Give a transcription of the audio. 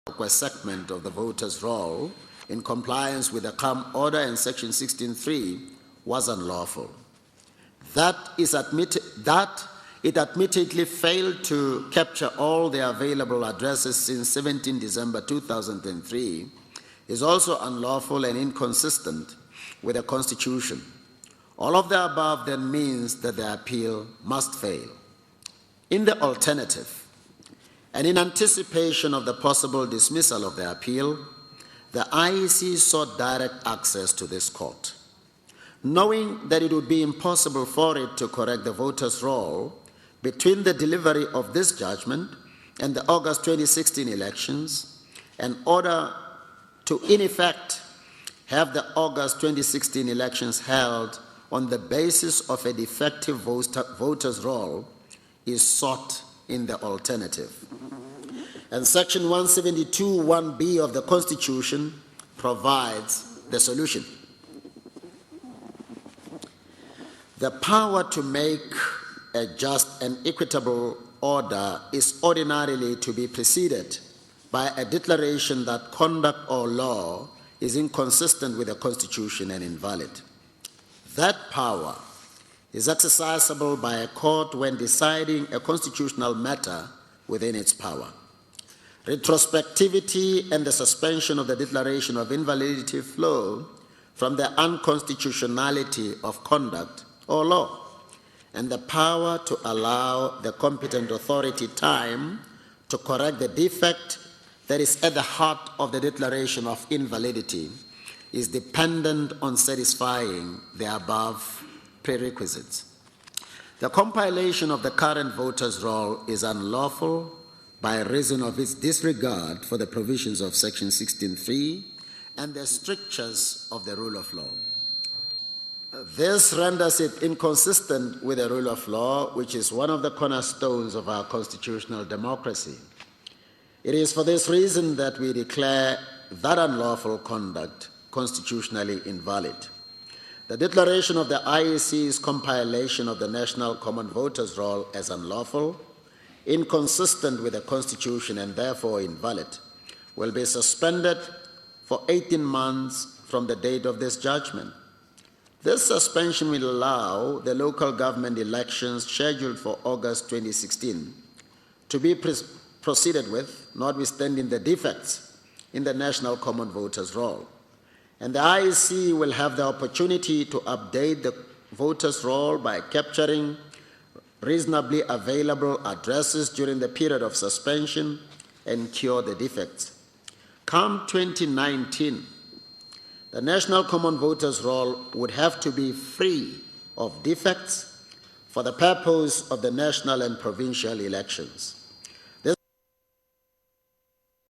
Tlokwe segment of the voters' roll in compliance with the CAM order in section 16.3 was unlawful. That it admittedly failed to capture all the available addresses since 17 December 2003 is also unlawful and inconsistent with the Constitution. All of the above then means that the appeal must fail. In the alternative, and in anticipation of the possible dismissal of the appeal, the IEC sought direct access to this court. Knowing that it would be impossible for it to correct the voters' roll between the delivery of this judgment and the August 2016 elections, in order to, in effect, have the August 2016 elections held on the basis of a defective voters' roll, is sought in the alternative. And Section 172(1)(b) of the Constitution provides the solution. The power to make a just and equitable order is ordinarily to be preceded by a declaration that conduct or law is inconsistent with the Constitution and invalid. That power is exercisable by a court when deciding a constitutional matter within its power. Retrospectivity and the suspension of the declaration of invalidity flow from the unconstitutionality of conduct or law, and the power to allow the competent authority time to correct the defect that is at the heart of the declaration of invalidity is dependent on satisfying the above prerequisites. The compilation of the current voters' roll is unlawful by reason of its disregard for the provisions of Section 16.3 and the strictures of the rule of law. This renders it inconsistent with the rule of law, which is one of the cornerstones of our constitutional democracy. It is for this reason that we declare that unlawful conduct constitutionally invalid. The declaration of the IEC's compilation of the National Common Voters' Roll as unlawful, inconsistent with the Constitution and therefore invalid, will be suspended for 18 months from the date of this judgment. This suspension will allow the local government elections scheduled for August 2016 to be proceeded with, notwithstanding the defects in the National Common Voters' Roll. And the IEC will have the opportunity to update the voters' roll by capturing reasonably available addresses during the period of suspension and cure the defects. Come 2019, the National Common Voters' Roll would have to be free of defects for the purpose of the national and provincial elections.